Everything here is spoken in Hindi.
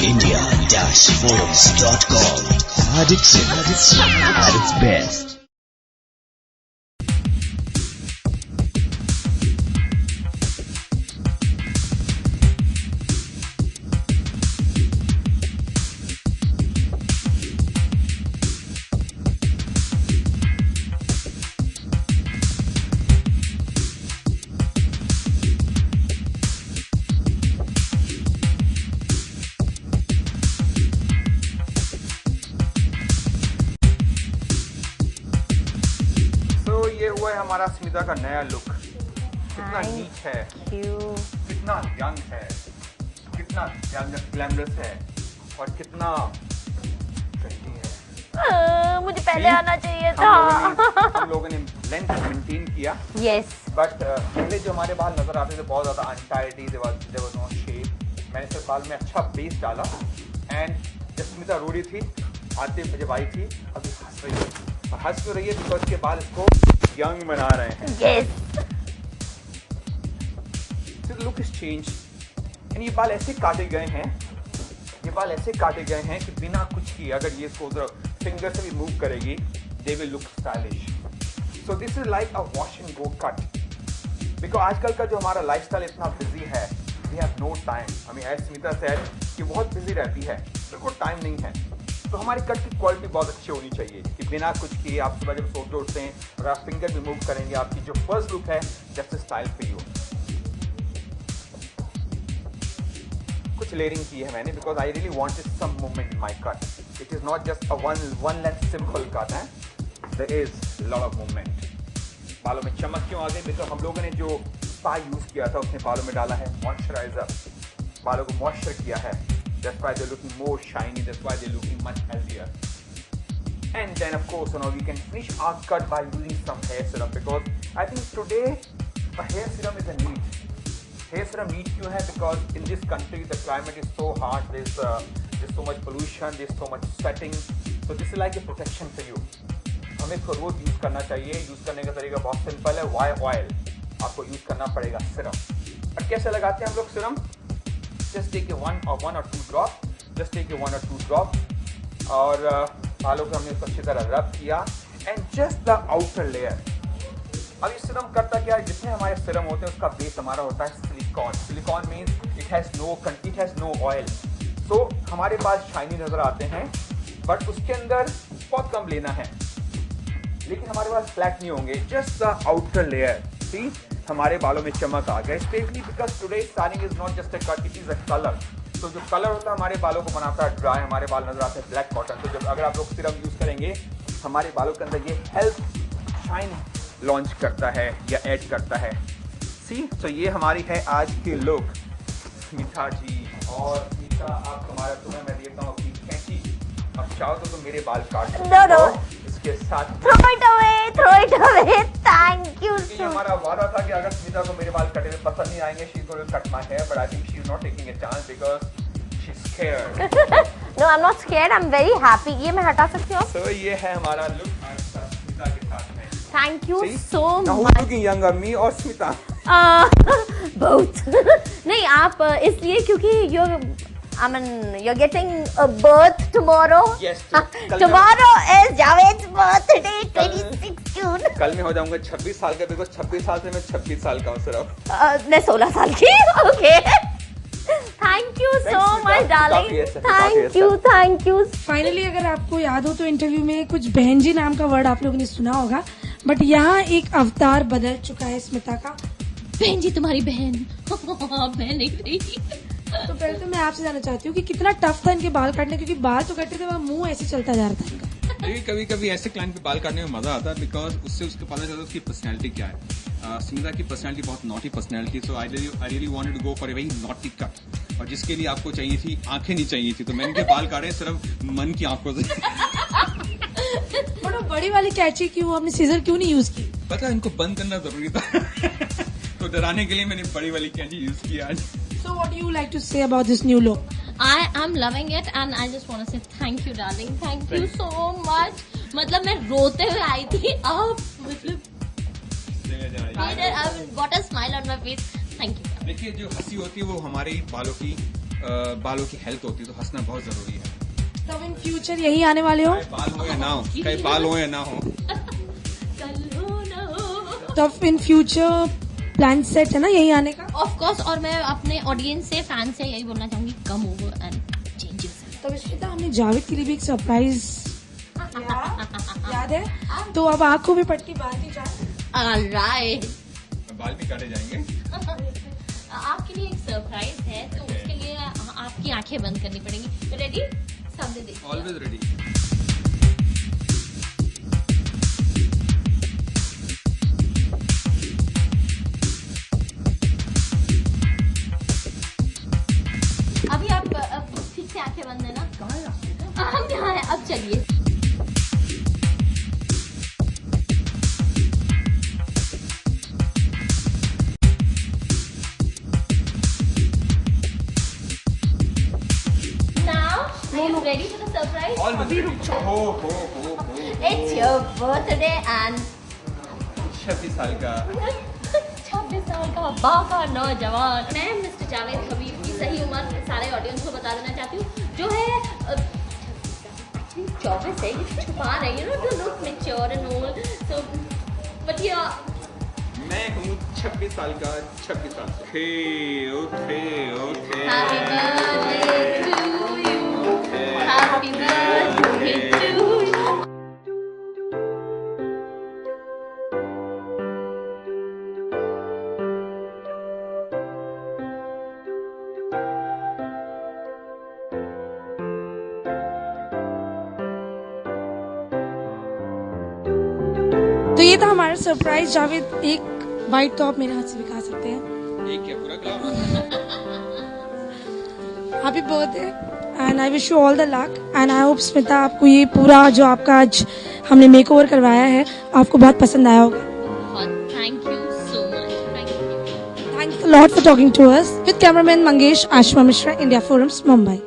India-forums.com. Addiction at its best. ये हुआ है हमारा स्मिता का नया लुक। कितना नीच है, कितना यंग है, कितना ग्लैमरस है और कितना ट्रेंडी है। मुझे पहले आना चाहिए था। हम लोगों ने लेंथ मेंटेन किया। यस। बट पहले जो हमारे बाल नजर आते थे बहुत ज्यादा untidy, there was no shape. मैंने सिर्फ बाल में अच्छा बेस डाला एंड जब स्मिता रो रही थी, आते जब आई थी, अभी हंस रही है। और हंस क्यों रही है? बिकॉज के बाल इसको यंग बना रहे हैं। Yes. So the look is changed. And ये बाल ऐसे काटे गए हैं, ये बाल ऐसे काटे गए हैं कि बिना कुछ किए अगर ये इसको फिंगर से भी मूव करेगी, they will look stylish. So this is like a wash and go cut. Because आजकल का जो हमारा लाइफस्टाइल इतना बिजी है, we have no time. I mean, as Smita said कि बहुत बिजी रहती है, बिल्कुल टाइम नहीं है। तो हमारी कट की क्वालिटी बहुत अच्छी होनी चाहिए कि बिना कुछ किए आप सुबह जब सो के उठते हैं और आप फिंगर भी मूव करेंगे, आपकी जो फर्स्ट लुक है दैट्स स्टाइल फॉर यू। कुछ लेयरिंग की है मैंने because I really wanted some movement in my cut. It is not just a one length simple cut है, there is lot of movement. बालों में चमक क्यों आ गई? बिकॉज हम लोगों ने जो स्पा यूज किया था उसने बालों में डाला है मॉइस्चराइजर, बालों को मॉइस्चर किया है। That's why they're looking more shiny. That's why they're looking much healthier. And then of course, we can finish our cut by using some hair serum because I think today a hair serum is a need. Hair serum need क्यों है? Because in this country the climate is so hot. There's so much pollution. There's so much sweating. So this is like a protection for you. हमें इसको रोज यूज करना चाहिए। यूज करने का तरीका बहुत सिंपल है। वाई ऑयल आपको यूज करना पड़ेगा सिरम। और कैसे लगाते हैं हम लोग Siram? Just take a one or two drop. Just take a 1 or 2 drop. और बालों को हमने उसको अच्छी तरह रब किया and just the outer layer. अब ये सिरम करता क्या है? जितने हमारे सिरम होते हैं उसका बेस हमारा होता है silicone. Silicone means it has no oil. So हमारे पास शाइनी नजर आते हैं बट उसके अंदर बहुत कम लेना है, लेकिन हमारे पास फ्लैट नहीं होंगे। Just the outer layer. See हमारे बालों में चमक आ गया, specially because today styling is not just a cut, it is a colour. तो जो कलर होता है हमारे बालों को बनाता है ड्राई, हमारे बाल नजर आते हैं ब्लैक कॉटन। तो जब अगर आप लोग सिरम यूज करेंगे हमारे बालों के अंदर ये हेल्थ शाइन लॉन्च करता है या ऐड करता है। सी तो ये हमारी है आज की लुक स्मिता जी। और स्मिता आप तुम्हें मैं देता हूँ अपनी कैंची। अब चाहो तो तुम मेरे बाल काट सकते हो इसके साथ। Throw it away. Thank you so much. हमारा वादा था कि अगर स्मिता को मेरे बाल कटे हुए पसंद नहीं आएंगे, she's going to cut my hair, but I think she's not taking a chance because she's scared. No, I'm not scared. I'm very happy. ये मैं हटा सकती हूँ? So ये है हमारा लुक स्मिता के साथ में। Thank you so Now much. who's looking younger, me or Smita? Both. नहीं, आप इसलिए क्योंकि you're getting a birth tomorrow. Yes. Tomorrow is Javed's birthday, 26 June. कल मैं हो जाऊंगा 26 साल का, बिकॉज 26 साल से मैं 26 साल का हूँ सिर्फ। मैं 16 साल की। Okay. Thank you so much, darling. Thank you. Finally अगर आपको याद हो तो इंटरव्यू में कुछ बहन जी नाम का वर्ड आप लोगों ने सुना होगा, बट यहाँ एक अवतार बदल चुका है स्मिता का। बहन जी तुम्हारी बहन बहन नहीं रही। तो पहले तो मैं आपसे जानना चाहती हूँ कि कितना टफ था इनके बाल काटने, क्योंकि बाल तो कटते थे वहाँ मुंह ऐसे चलता जा रहा था इनका। कभी कभी ऐसे क्लाइंट पे बाल काटने में मजा आता है बिकॉज उससे उसको पता चलता है उसकी पर्सनैलिटी क्या है। स्मिता की पर्सनैलिटी बहुत naughty personality, so I really wanted to go for a very naughty cut, और जिसके लिए आपको चाहिए थी आंखें नहीं चाहिए थी, तो मैंने इनके बाल काटे सिर्फ मन की आंखों से। बड़ा बड़ी वाली कैची क्यों, आपने सीजर क्यों नहीं यूज की? पता इनको बंद करना जरूरी था तो डराने के लिए मैंने बड़ी वाली कैची यूज की आज। So what do you like to say about this new look? I am loving it and I just want to say thank you darling, thank you so much. मतलब मैं रोते हुए आई थी, अब मतलब got a smile on my face. Thank you. देखिए जो हंसी होती है वो हमारे बालों की बालों की हेल्थ होती है, तो हंसना बहुत जरूरी है। तब इन फ्यूचर यही आने वाले हो? चाहे बाल हो या ना हो, चाहे बाल हो या ना हो। तब इन फ्यूचर प्लान सेट है ना यही आने का? ऑफ कोर्स, और मैं अपने ऑडियंस से, फैन से यही बोलना चाहूंगी, come over and change yourself. तब श्वेता, हमने जावेद के लिए भी एक सरप्राइज याद है? तो अब आंखों में पट्टी बांधी जाए। ऑलराइट, बाल भी काटे जाएंगे। आपके लिए एक सरप्राइज है, तो उसके लिए आपकी आंखें बंद करनी पड़ेंगी। रेडी? सामने देखिए। Always ready. अभी आप ठीक से आंखें बंद है ना? हम यहाँ हैं, अब चलिए। Ready for the surprise? Always ready. हो। It's your birthday and 26 साल का 26 साल का बाका नौजवान। मैं मिस्टर जावेद हबीब की सही उम्र सारे ऑडियंस को बता देना चाहती हूँ, जो है 24 है। ये छुपा रही है ना, to look mature and old, so but yeah, मैं हूँ 26 साल का, 26 साल का। Okay. happy birthday to you, happy birthday to you। तो ये था हमारा सरप्राइज। जावेद, एक बाइट तो आप मेरे हाथ से भी खा सकते हैं। एक क्या पूरा खिलाओ? Happy birthday and I wish you all the luck and I hope Smita, आपको ये पूरा जो आपका आज हमने मेकओवर करवाया है आपको बहुत पसंद आया होगा। Thank you so much. Thank you. Thanks a lot for talking to us. With cameraman Mangesh, Ashma Mishra, India Forums, Mumbai.